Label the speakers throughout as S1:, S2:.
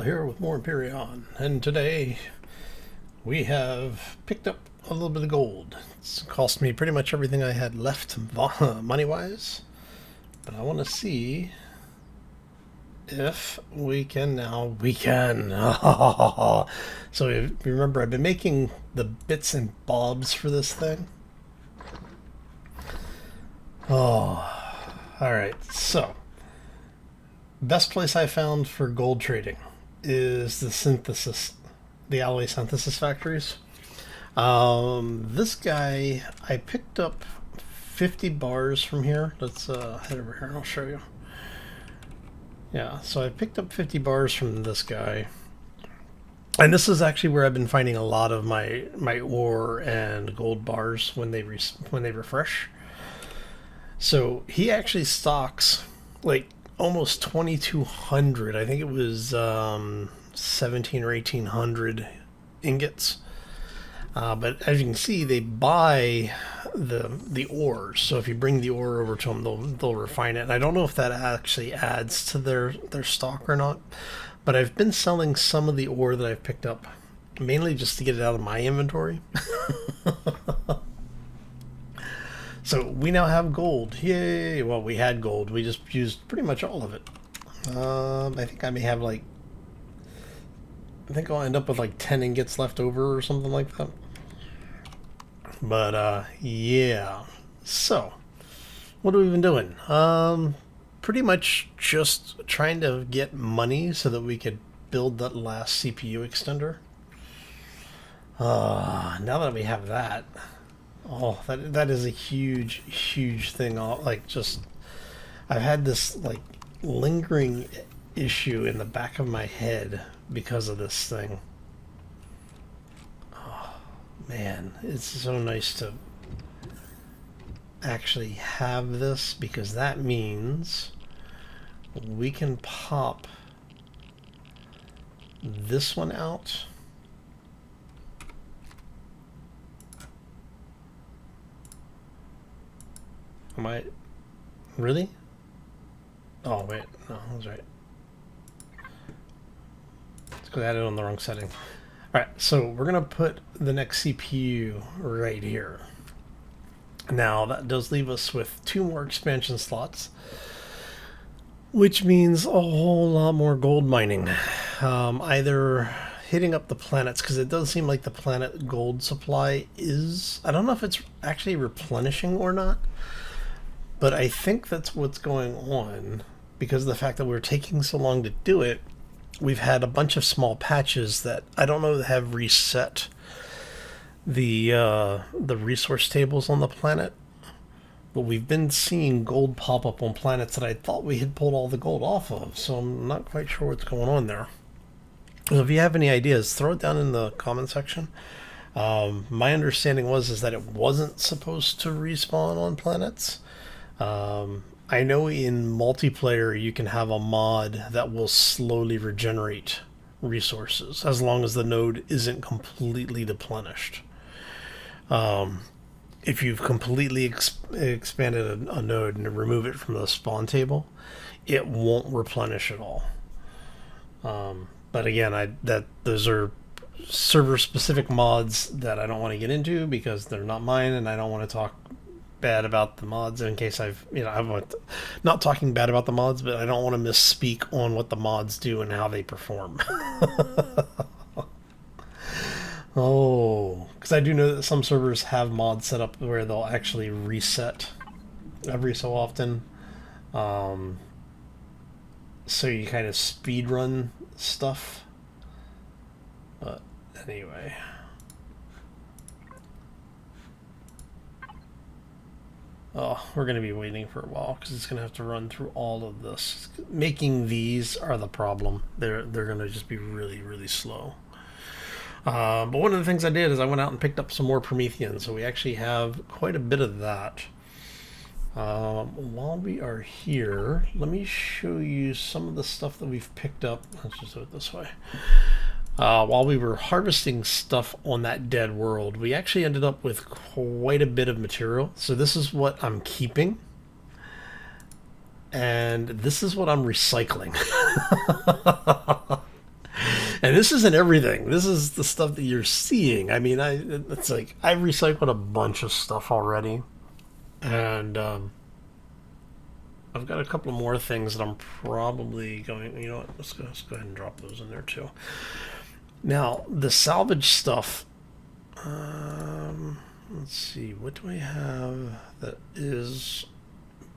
S1: here with more Empyrion, and today we have picked up a little bit of gold. It's cost me pretty much everything I had left money-wise, but I want to see if we can now. We can! So if you remember, I've been making the bits and bobs for this thing. Oh, alright, so best place I found for gold trading is the alloy synthesis factories. This guy, I picked up 50 bars from here. Let's head over here and I'll show you. Yeah, so I picked up 50 bars from this guy. And this is actually where I've been finding a lot of my ore and gold bars when they refresh. So he actually stocks like almost 2,200. I think it was 17 or 1,800 ingots. But as you can see, they buy the ores. So if you bring the ore over to them, they'll refine it. And I don't know if that actually adds to their stock or not. But I've been selling some of the ore that I've picked up, mainly just to get it out of my inventory. So we now have gold. Yay! Well, we had gold. We just used pretty much all of it. I think I may have I think I'll end up with like 10 ingots left over or something like that. But yeah. So what have we been doing? Pretty much just trying to get money so that we could build that last CPU extender. Now that we have that. Oh, that is a huge thing. I've had this lingering issue in the back of my head because of this thing. Oh man, it's so nice to actually have this, because that means we can pop this one out. Am I really? Oh wait, no, I was right. It's because I had it on the wrong setting. Alright, so we're gonna put the next CPU right here. Now that does leave us with 2 more expansion slots, which means a whole lot more gold mining. Either hitting up the planets, because it does seem like the planet gold supply is, I don't know if it's actually replenishing or not. But I think that's what's going on, because of the fact that we're taking so long to do it. We've had a bunch of small patches that I don't know have reset the resource tables on the planet. But we've been seeing gold pop up on planets that I thought we had pulled all the gold off of. So I'm not quite sure what's going on there. So if you have any ideas, throw it down in the comment section. My understanding is that it wasn't supposed to respawn on planets. I know in multiplayer you can have a mod that will slowly regenerate resources as long as the node isn't completely deplenished. If you've completely expanded a node and remove it from the spawn table, it won't replenish at all. But again, those are server specific mods that I don't want to get into because they're not mine, and I don't want to talk bad about the mods in case I'm not talking bad about the mods, but I don't want to misspeak on what the mods do and how they perform. Oh, because I do know that some servers have mods set up where they'll actually reset every so often, so you kind of speed run stuff. But anyway. Oh, we're going to be waiting for a while because it's going to have to run through all of this. Making these are the problem. They're going to just be really slow. But one of the things I did is I went out and picked up some more Promethean, so we actually have quite a bit of that. While we are here, let me show you some of the stuff that we've picked up. Let's just do it this way. While we were harvesting stuff on that dead world, we actually ended up with quite a bit of material. So this is what I'm keeping. And this is what I'm recycling. And this isn't everything. This is the stuff that you're seeing. I mean, it's like I've recycled a bunch of stuff already, and I've got a couple more things that I'm probably going. You know what? Let's go ahead and drop those in there too. Now the salvage stuff. Let's see. What do we have that is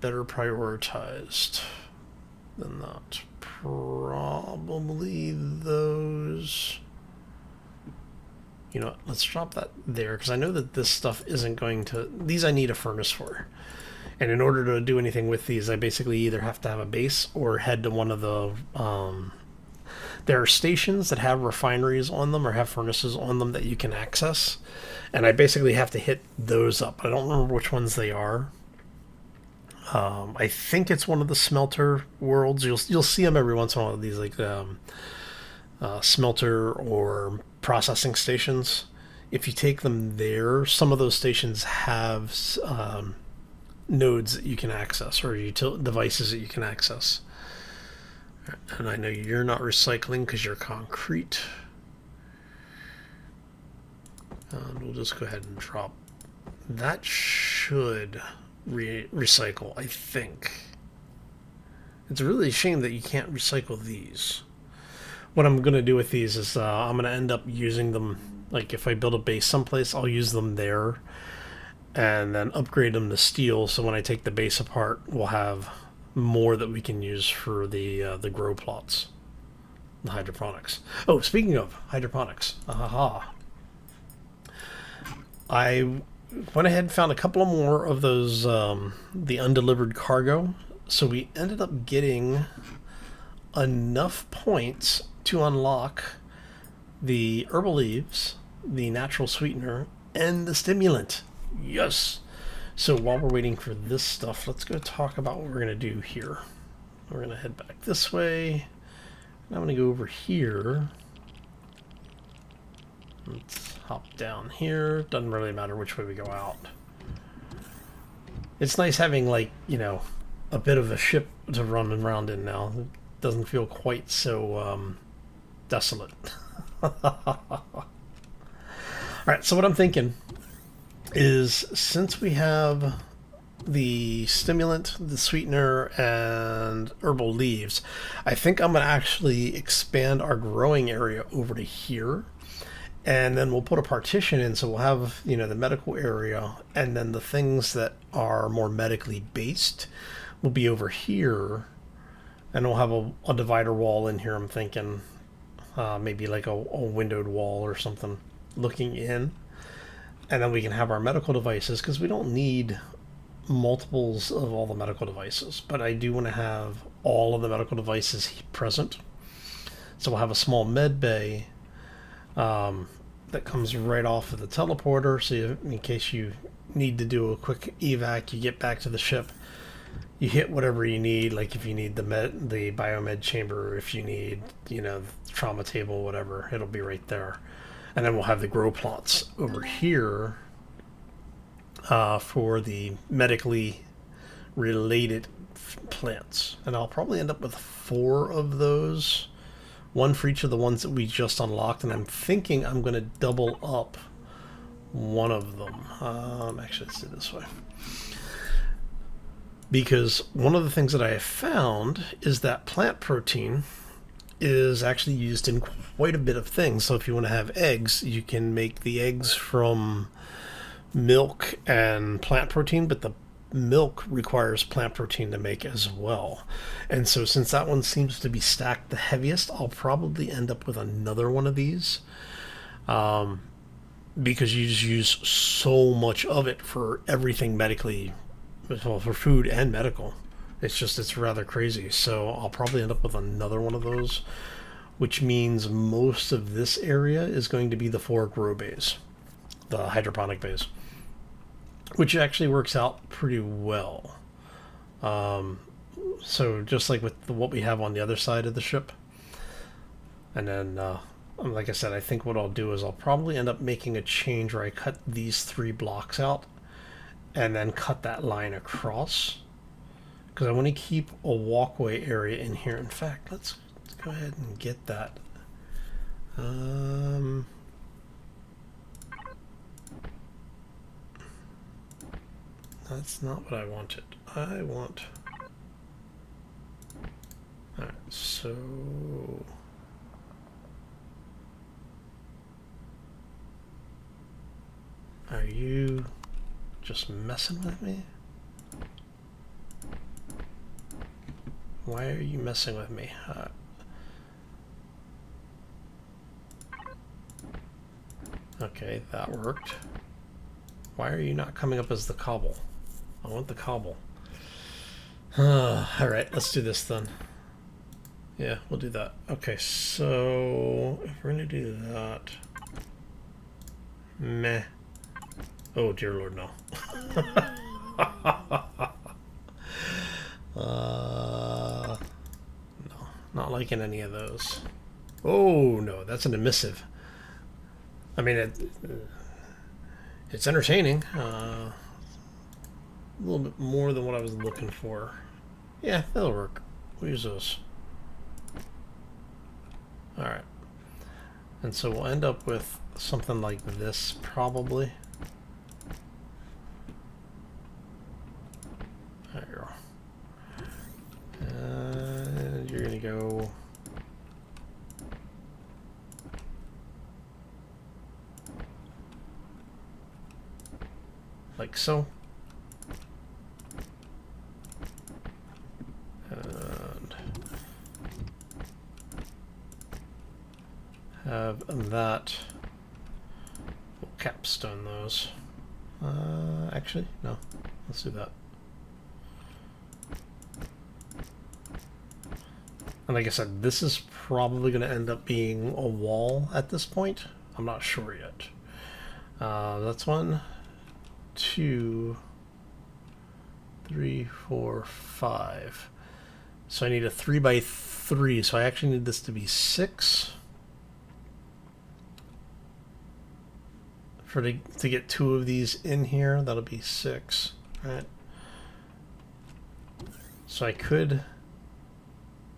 S1: better prioritized than that? Probably those. You know, let's drop that there because I know that this stuff isn't going to. These I need a furnace for. And in order to do anything with these, I basically either have to have a base or head to one of the. There are stations that have refineries on them or have furnaces on them that you can access. And I basically have to hit those up. I don't remember which ones they are. I think it's one of the smelter worlds. You'll see them every once in a while. These like smelter or processing stations. If you take them there, some of those stations have nodes that you can access or devices that you can access. And I know you're not recycling because you're concrete. And we'll just go ahead and drop. That should recycle, I think. It's really a shame that you can't recycle these. What I'm going to do with these is I'm going to end up using them. Like if I build a base someplace, I'll use them there. And then upgrade them to steel. So when I take the base apart, we'll have more that we can use for the grow plots, the hydroponics. Oh, speaking of hydroponics, I went ahead and found a couple of more of those the undelivered cargo. So we ended up getting enough points to unlock the herbal leaves, the natural sweetener, and the stimulant. Yes. So while we're waiting for this stuff, let's go talk about what we're going to do here. We're going to head back this way. I'm going to go over here. Let's hop down here. Doesn't really matter which way we go out. It's nice having, like, you know, a bit of a ship to run around in now. It doesn't feel quite so desolate. Alright, so what I'm thinking is since we have the stimulant, the sweetener, and herbal leaves, I think I'm going to actually expand our growing area over to here. And then we'll put a partition in, so we'll have, you know, the medical area, and then the things that are more medically based will be over here. And we'll have a divider wall in here, I'm thinking. Maybe like a windowed wall or something looking in. And then we can have our medical devices, because we don't need multiples of all the medical devices. But I do want to have all of the medical devices present. So we'll have a small med bay that comes right off of the teleporter. So in case you need to do a quick evac, you get back to the ship, you hit whatever you need. Like if you need the biomed chamber, if you need, you know, the trauma table, whatever, it'll be right there. And then we'll have the grow plots over here for the medically related plants. And I'll probably end up with 4 of those. 1 for each of the ones that we just unlocked. And I'm thinking I'm going to double up one of them. Actually, let's do it this way. Because one of the things that I have found is that plant protein is actually used in quite a bit of things. So if you want to have eggs, you can make the eggs from milk and plant protein, but the milk requires plant protein to make as well. And so since that one seems to be stacked the heaviest, I'll probably end up with another one of these, because you just use so much of it for everything medically, well, for food and medical. It's rather crazy. So I'll probably end up with another one of those, which means most of this area is going to be the 4 grow bays, the hydroponic bays, which actually works out pretty well. So just like with what we have on the other side of the ship. And then, like I said, I think what I'll do is I'll probably end up making a change where I cut these 3 blocks out and then cut that line across, because I want to keep a walkway area in here. In fact, let's go ahead and get that That's not what I wanted. I want... Alright, so... Are you just messing with me? Why are you messing with me? Okay, that worked. Why are you not coming up as the cobble? I want the cobble. Alright, let's do this then. Yeah, we'll do that. Okay, so if we're gonna do that... Meh. Oh, dear Lord, no. No, not liking any of those. Oh, no, that's an emissive. I mean, it's entertaining. A little bit more than what I was looking for. Yeah, that'll work. We'll use those. Alright. And so we'll end up with something like this, probably. There you go. And you're gonna go... like so. And have that. We'll capstone those. Actually, no. Let's do that. And like I said, this is probably going to end up being a wall at this point. I'm not sure yet. That's 1, 2, 3, 4, 5. So I need a 3 by 3. So I actually need this to be 6. To get 2 of these in here, that'll be 6. Right. So I could...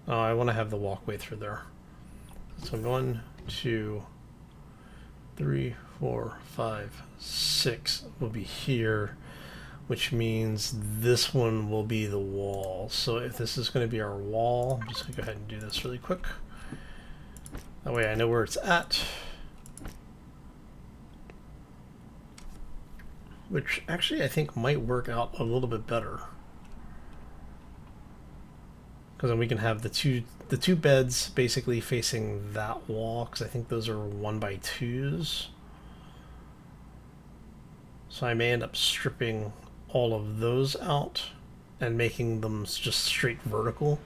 S1: Oh, I want to have the walkway through there. So 1, 2, 3, 4, 5, 6 will be here, which means this one will be the wall. So if this is going to be our wall, I'm just going to go ahead and do this really quick. That way I know where it's at. Which actually I think might work out a little bit better. Because then we can have the two beds basically facing that wall, because I think those are 1 by 2s. So I may end up stripping all of those out and making them just straight vertical.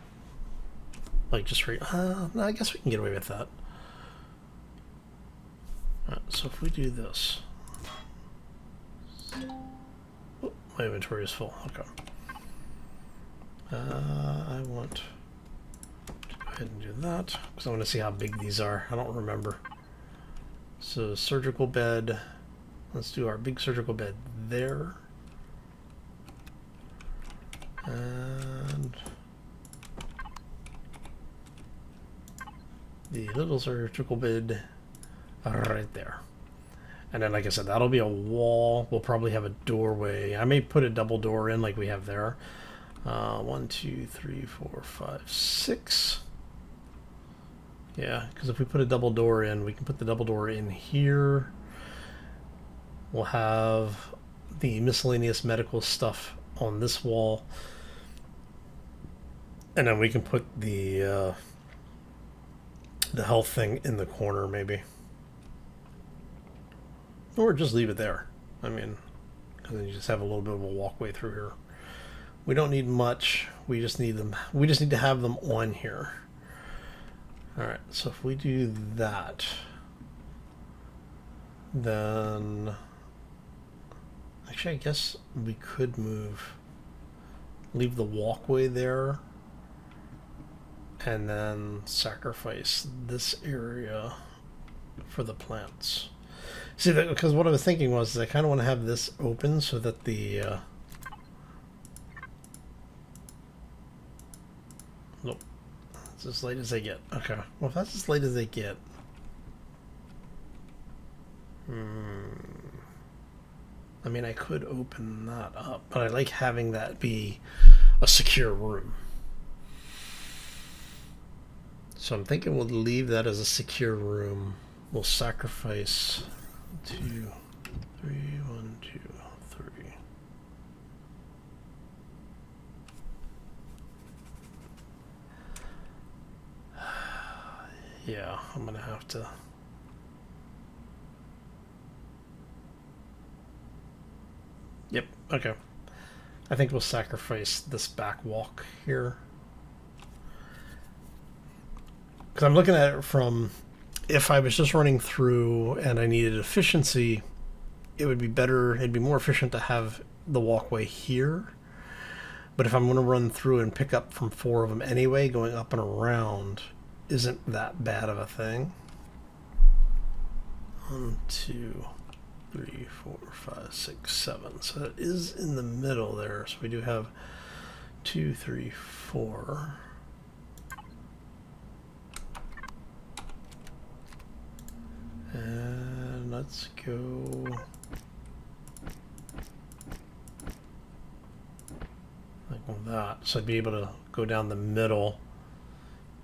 S1: Like just straight... no, I guess we can get away with that. Alright, so if we do this... Oh, my inventory is full. Okay. I want to go ahead and do that because I want to see how big these are. I don't remember. So surgical bed. Let's do our big surgical bed there. And the little surgical bed right there. And then, like I said, that'll be a wall. We'll probably have a doorway. I may put a double door in like we have there. 1, 2, 3, 4, 5, 6. Yeah, because if we put a double door in, we can put the double door in here. We'll have the miscellaneous medical stuff on this wall. And then we can put the health thing in the corner, maybe. Or just leave it there. I mean, because then you just have a little bit of a walkway through here. We don't need much. We just need them. We just need to have them on here. All right. So if we do that, then actually, I guess we could leave the walkway there, and then sacrifice this area for the plants. See, because what I was thinking was I kind of want to have this open so that the nope, it's as late as they get. Okay, well if that's as late as they get, I mean, I could open that up, but I like having that be a secure room. So I'm thinking we'll leave that as a secure room. We'll sacrifice 2, 3, 1, 2, 3. Yeah, I'm gonna have to. Yep, okay. I think we'll sacrifice this back walk here. Because I'm looking at it from, if I was just running through and I needed efficiency, it would be better, it'd be more efficient to have the walkway here. But if I'm going to run through and pick up from 4 of them anyway, going up and around isn't that bad of a thing. 1, 2, 3, 4, 5, 6, 7. So that is in the middle there. So we do have 2, 3, 4. And let's go like that. So I'd be able to go down the middle,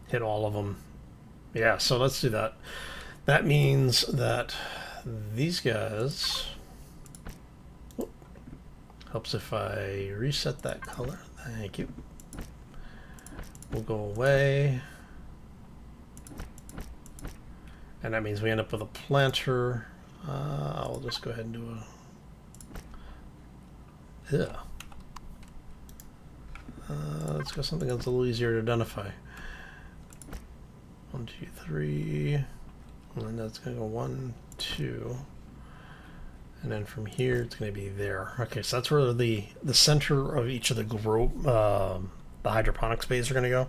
S1: hit all of them. Yeah, so let's do that. That means that these guys, helps if I reset that color. Thank you. Will go away. And that means we end up with a planter. I'll just go ahead and do a... Yeah. Let's go something that's a little easier to identify. 1, 2, 3. And then that's going to go 1, 2. And then from here, it's going to be there. Okay, so that's where the center of each of the hydroponics bays are going to go.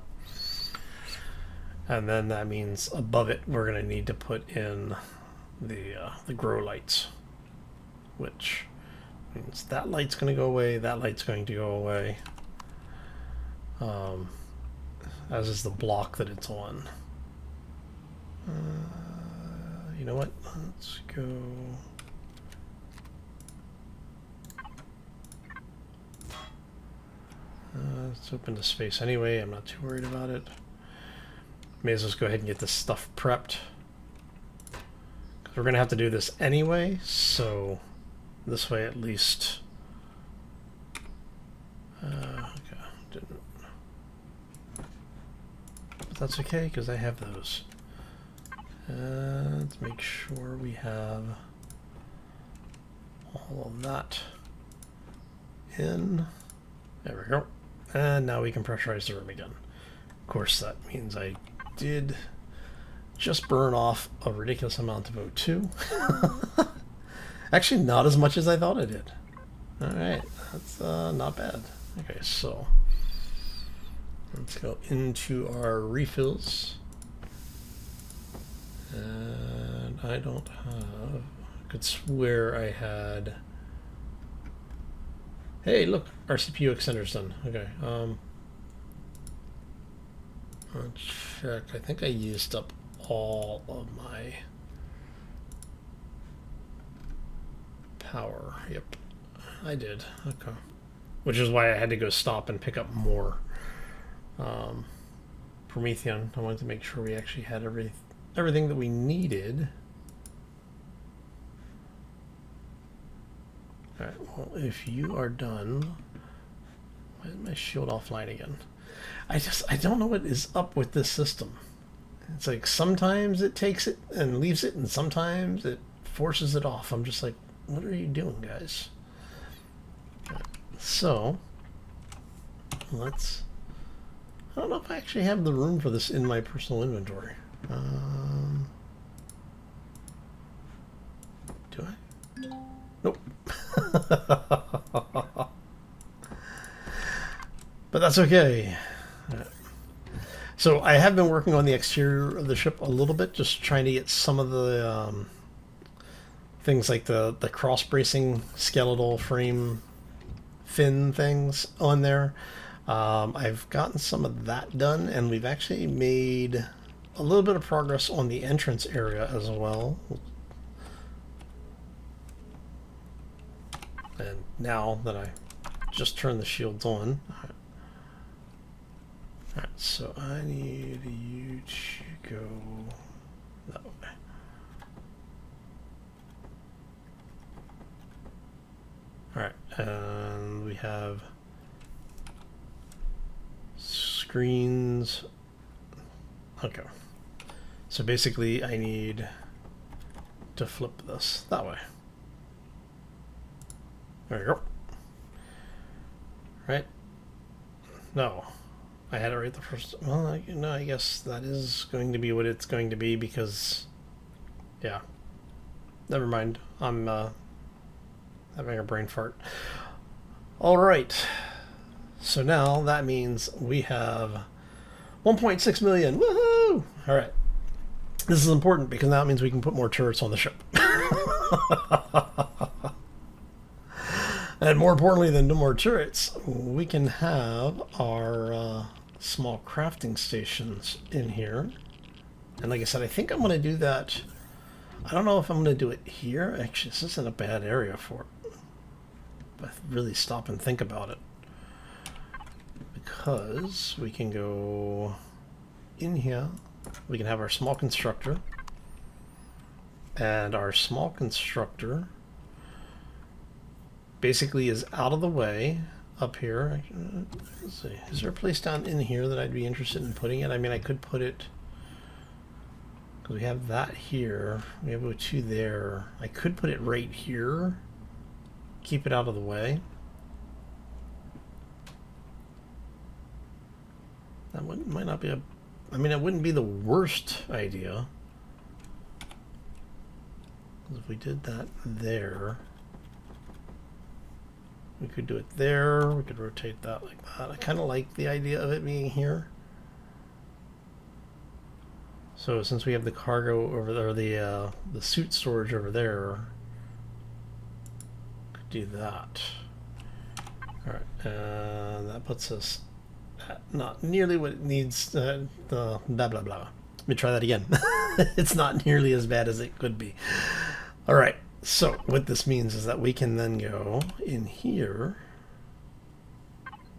S1: And then that means above it, we're going to need to put in the grow lights, which means that light's going to go away, that light's going to go away, as is the block that it's on. You know what? Let's go. It's open to space anyway. I'm not too worried about it. May as well go ahead and get this stuff prepped. Because we're going to have to do this anyway, so this way at least... okay, didn't. But that's okay, because I have those. Let's make sure we have all of that in. There we go. And now we can pressurize the room again. Of course, that means I did just burn off a ridiculous amount of O2. Actually, not as much as I thought I did. Alright, that's not bad. Okay, so let's go into our refills. And I don't have... I could swear I had... Hey, look, our CPU extender's done. Okay, let's check. I think I used up all of my power. Yep, I did. Okay. Which is why I had to go stop and pick up more Promethean. I wanted to make sure we actually had everything that we needed. Alright, well, if you are done... Why is my shield offline again? I don't know what is up with this system. It's like sometimes it takes it and leaves it, and sometimes it forces it off. I'm just like, what are you doing, guys? Right, so, let's... I don't know if I actually have the room for this in my personal inventory. Do I? Nope. But that's okay. So I have been working on the exterior of the ship a little bit, just trying to get some of the things like the cross bracing skeletal frame fin things on there. I've gotten some of that done, and we've actually made a little bit of progress on the entrance area as well. And now that I just turned the shields on, alright, so I need you to go that way. Alright, and we have screens. Okay. So basically I need to flip this that way. There we go. Right? No. I had it right the first... Well, no, I guess that is going to be what it's going to be because... Yeah. Never mind. I'm having a brain fart. Alright. So now that means we have 1.6 million. Woohoo! Alright. This is important because now it means we can put more turrets on the ship. And more importantly than no more turrets, we can have our small crafting stations in here. And like I said, I think I'm going to do that. I don't know if I'm going to do it here. Actually, this isn't a bad area for it. But really stop and think about it. Because we can go in here. We can have our small constructor. And our small constructor basically is out of the way up here. Let's see. Is there a place down in here that I'd be interested in putting it? I mean, I could put it because we have that here. We have two there. I could put it right here. Keep it out of the way. That might not be a... I mean, it wouldn't be the worst idea. If we did that there... We could do it there. We could rotate that like that. I kind of like the idea of it being here. So since we have the cargo over there, the suit storage over there, could do that. All right, and that puts us at not nearly what it needs. The blah blah blah. Let me try that again. It's not nearly as bad as it could be. All right. So what this means is that we can then go in here,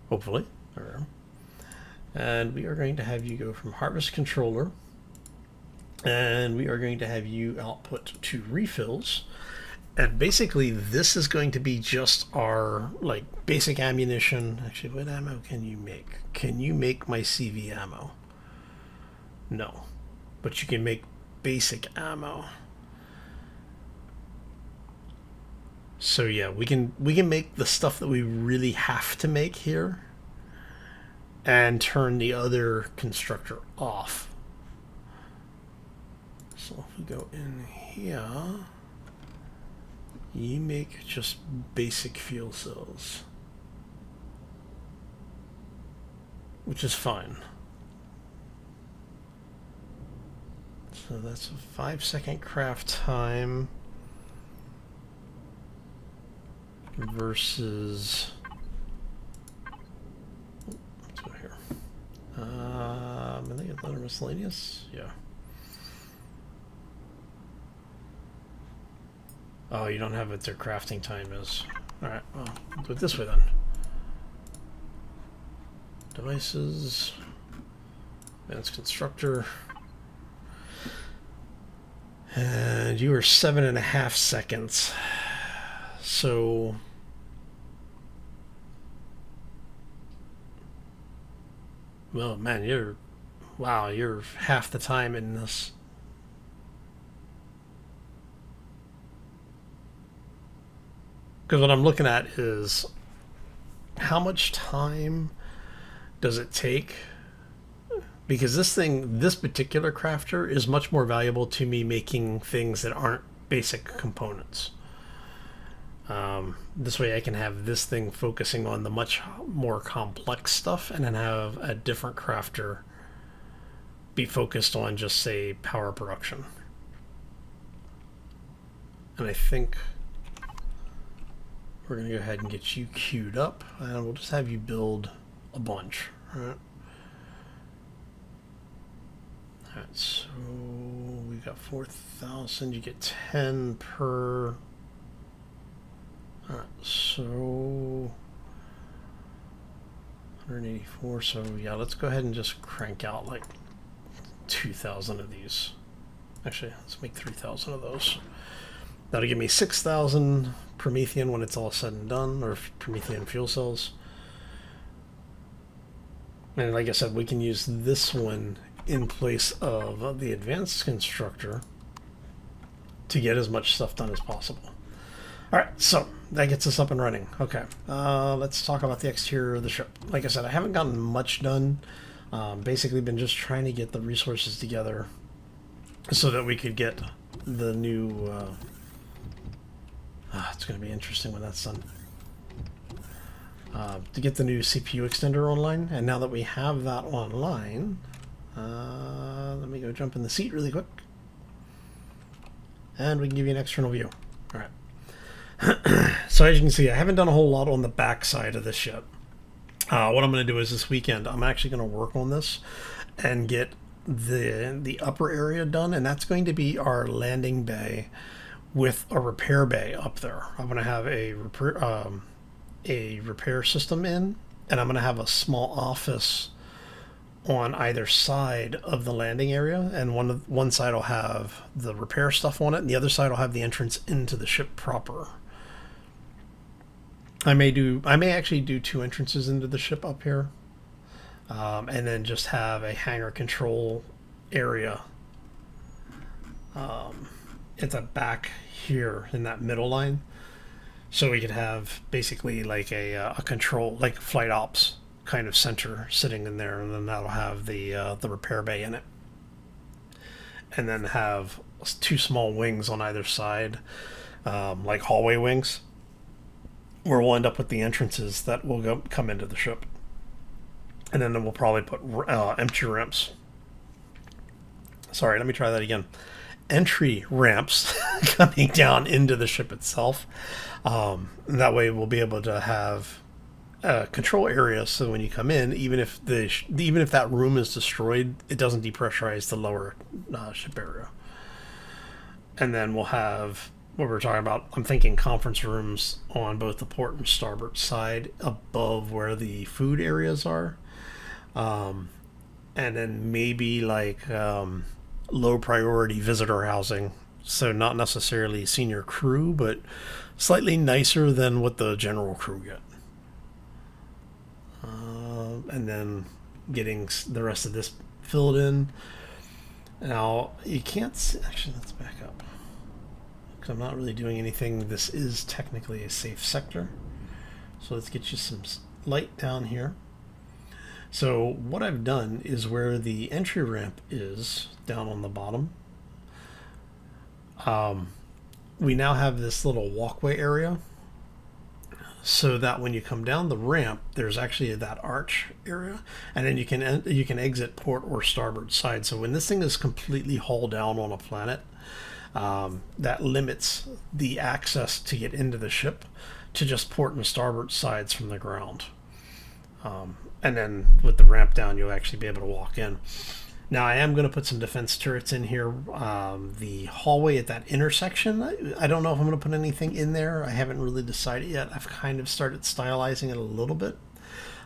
S1: hopefully, and we are going to have you go from harvest controller, and we are going to have you output to refills, and basically this is going to be just our like basic ammunition. Actually, what ammo can you make? Can you make my CV ammo? No, but you can make basic ammo. So yeah, we can make the stuff that we really have to make here and turn the other constructor off. So if we go in here, you make just basic fuel cells, which is fine. So that's a 5-second craft time. Versus, let's go here. I think it's under miscellaneous. Yeah. Oh, you don't have what their crafting time is. All right. Well, we'll do it this way then. Devices. Advanced constructor. And you are 7.5 seconds. So well, man, you're half the time in this. Because what I'm looking at is how much time does it take? Because this particular crafter is much more valuable to me making things that aren't basic components. This way I can have this thing focusing on the much more complex stuff and then have a different crafter be focused on just, say, power production. And I think we're going to go ahead and get you queued up and we'll just have you build a bunch. Alright, so we've got 4,000. You get 10 per... Alright, so 184, so yeah, let's go ahead and just crank out like 2,000 of these. Actually, let's make 3,000 of those. That'll give me 6,000 Promethean when it's all said and done, or Promethean fuel cells. And like I said, we can use this one in place of the advanced constructor to get as much stuff done as possible. Alright, so that gets us up and running. Okay, let's talk about the exterior of the ship. Like I said, I haven't gotten much done. Basically been just trying to get the resources together so that we could get the new... it's going to be interesting when that's done. To get the new CPU extender online, and now that we have that online, let me go jump in the seat really quick, and we can give you an external view. Alright. So as you can see, I haven't done a whole lot on the back side of the ship. What I'm going to do is this weekend, I'm actually going to work on this and get the upper area done, and that's going to be our landing bay with a repair bay up there. I'm going to have a repair system in, and I'm going to have a small office on either side of the landing area, and one side will have the repair stuff on it, and the other side will have the entrance into the ship proper. I may actually do 2 entrances into the ship up here, and then just have a hangar control area at the back here in that middle line. So we could have basically like a control, like flight ops kind of center sitting in there, and then that'll have the repair bay in it. And then have 2 small wings on either side, like hallway wings, where we'll end up with the entrances that will come into the ship. And then we'll probably put empty ramps. Sorry, let me try that again. Entry ramps coming down into the ship itself. That way we'll be able to have control areas, so when you come in, even if that room is destroyed, it doesn't depressurize the lower ship area. And then we'll have what we're talking about. I'm thinking conference rooms on both the port and starboard side above where the food areas are, and then maybe like low priority visitor housing, so not necessarily senior crew, but slightly nicer than what the general crew get. And then getting the rest of this filled in. Now you can't see, actually let's back up, because I'm not really doing anything. This is technically a safe sector, so let's get you some light down here. So what I've done is where the entry ramp is down on the bottom, we now have this little walkway area, so that when you come down the ramp, there's actually that arch area, and then you can exit port or starboard side. So when this thing is completely hauled down on a planet, that limits the access to get into the ship to just port and starboard sides from the ground. And then with the ramp down, you'll actually be able to walk in. Now I am going to put some defense turrets in here. The hallway at that intersection, I don't know if I'm going to put anything in there. I haven't really decided yet. I've kind of started stylizing it a little bit.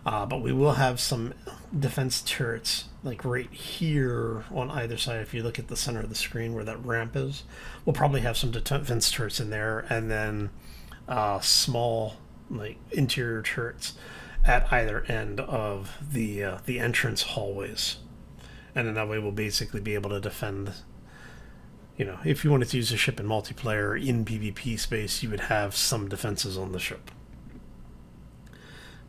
S1: But we will have some defense turrets like right here on either side. If you look at the center of the screen where that ramp is, we'll probably have some defense turrets in there, and then small like interior turrets at either end of the entrance hallways. And then that way we'll basically be able to defend, if you wanted to use a ship in multiplayer in PvP space, you would have some defenses on the ship.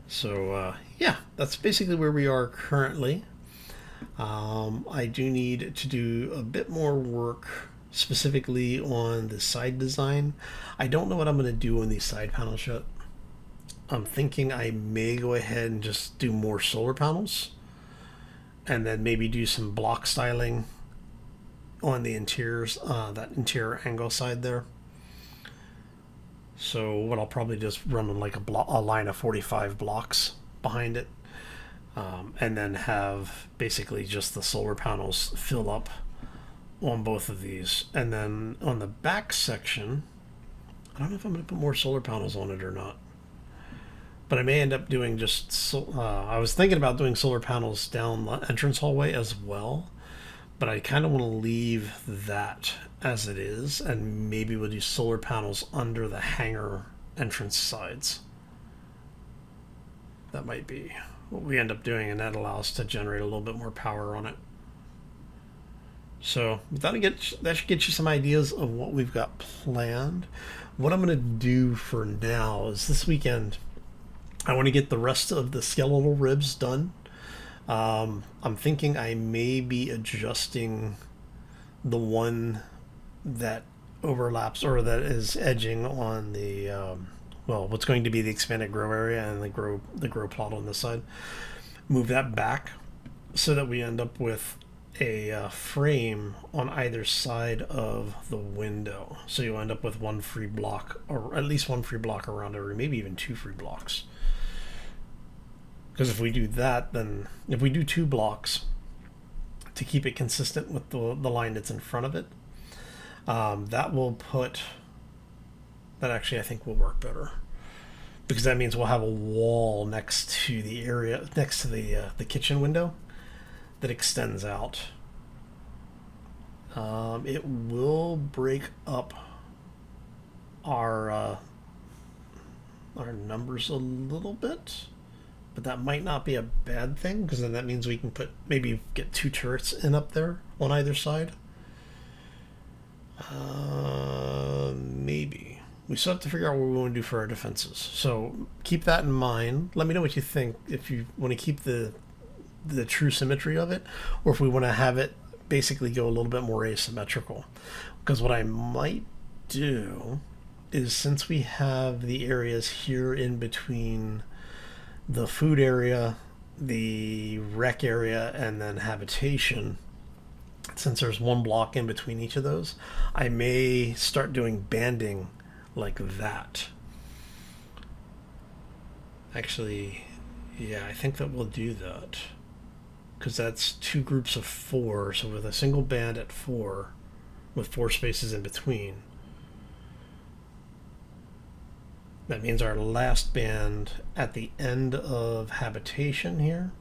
S1: So, yeah, that's basically where we are currently. I do need to do a bit more work specifically on the side design. I don't know what I'm going to do on these side panels yet. I'm thinking I may go ahead and just do more solar panels, and then maybe do some block styling on the interiors, that interior angle side there. So what I'll probably just run on like a line of 45 blocks behind it, and then have basically just the solar panels fill up on both of these. And then on the back section, I don't know if I'm going to put more solar panels on it or not. But I may end up doing just... I was thinking about doing solar panels down the entrance hallway as well. But I kind of want to leave that as it is. And maybe we'll do solar panels under the hangar entrance sides. That might be what we end up doing. And that allows us to generate a little bit more power on it. So that should get you some ideas of what we've got planned. What I'm going to do for now is this weekend... I want to get the rest of the skeletal ribs done. I'm thinking I may be adjusting the one that overlaps or that is edging on the what's going to be the expanded grow area and the grow plot on this side. Move that back so that we end up with a frame on either side of the window. So you end up with one free block, or at least one free block around it, or maybe even two free blocks. Because if we do that, then if we do 2 blocks to keep it consistent with the line that's in front of it, that actually I think will work better. Because that means we'll have a wall next to the area, next to the kitchen window that extends out. It will break up our numbers a little bit. But that might not be a bad thing, because then that means we can maybe get 2 turrets in up there on either side. Maybe. We still have to figure out what we want to do for our defenses. So keep that in mind. Let me know what you think, if you want to keep the true symmetry of it, or if we want to have it basically go a little bit more asymmetrical. Because what I might do is, since we have the areas here in between the food area, the rec area, and then habitation, since there's 1 block in between each of those, I may start doing banding like that. Actually, yeah, I think that we'll do that, because that's 2 groups of 4, so with a single band at 4 with 4 spaces in between, that means our last band at the end of habitation here.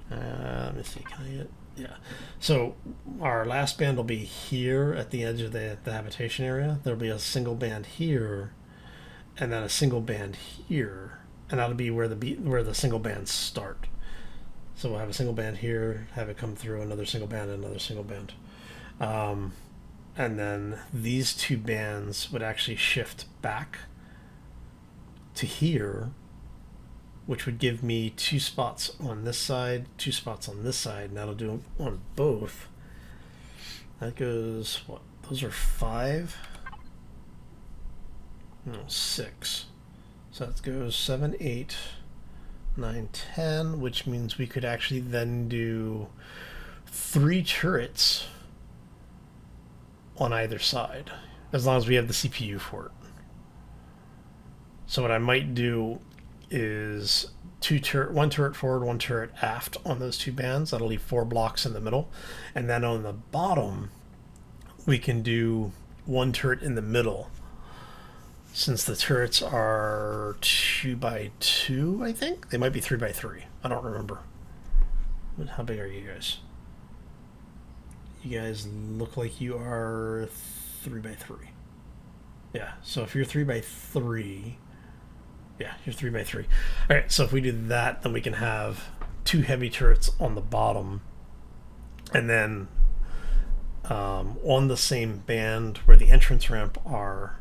S1: Let me see, can I get... Yeah. So our last band will be here at the edge of the habitation area. There'll be a single band here, and then a single band here. And that'll be where the single bands start. So we'll have a single band here, have it come through, another single band, another single band. And then these 2 bands would actually shift back to here, which would give me 2 spots on this side, 2 spots on this side, and that'll do it on both. That goes, what? Those are 5? No, 6. So that goes 7, 8, 9, 10, which means we could actually then do 3 turrets on either side, as long as we have the CPU for it. So what I might do is 1 turret forward, 1 turret aft on those 2 bands. That'll leave 4 blocks in the middle. And then on the bottom, we can do 1 turret in the middle. Since the turrets are 2x2, I think? They might be 3x3. I don't remember. How big are you guys? You guys look like you are 3x3. Yeah, so if you're 3x3, yeah, you're 3x3. All right, so if we do that, then we can have 2 heavy turrets on the bottom, and then on the same band where the entrance ramp are,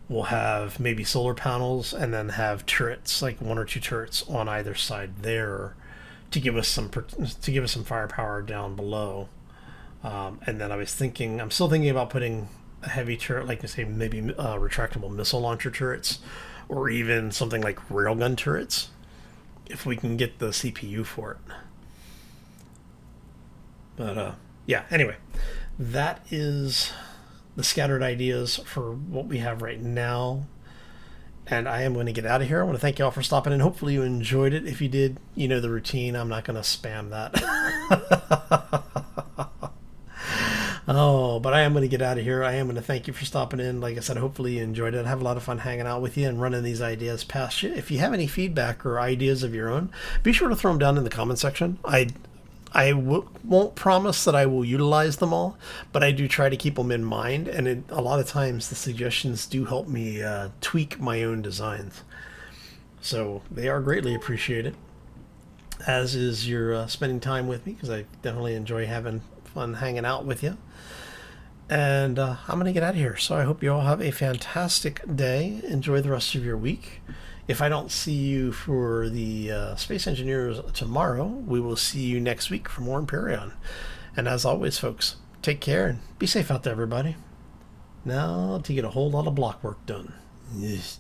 S1: we'll have maybe solar panels, and then have turrets, like 1 or 2 turrets on either side there, to give us some firepower down below. And then I'm still thinking about putting a heavy turret, like I say, maybe retractable missile launcher turrets, or even something like railgun turrets, if we can get the CPU for it. But yeah, anyway, that is the scattered ideas for what we have right now. And I am going to get out of here. I want to thank you all for stopping in. Hopefully you enjoyed it. If you did, you know the routine. I'm not going to spam that. Oh, but I am going to get out of here. I am going to thank you for stopping in. Like I said, hopefully you enjoyed it. I have a lot of fun hanging out with you and running these ideas past you. If you have any feedback or ideas of your own, be sure to throw them down in the comment section. Won't promise that I will utilize them all, but I do try to keep them in mind. And a lot of times the suggestions do help me tweak my own designs. So they are greatly appreciated, as is your spending time with me, because I definitely enjoy having fun hanging out with you. And I'm going to get out of here. So I hope you all have a fantastic day. Enjoy the rest of your week. If I don't see you for the Space Engineers tomorrow, we will see you next week for more Empyrion. And as always, folks, take care and be safe out there, everybody. Now to get a whole lot of block work done. Yes.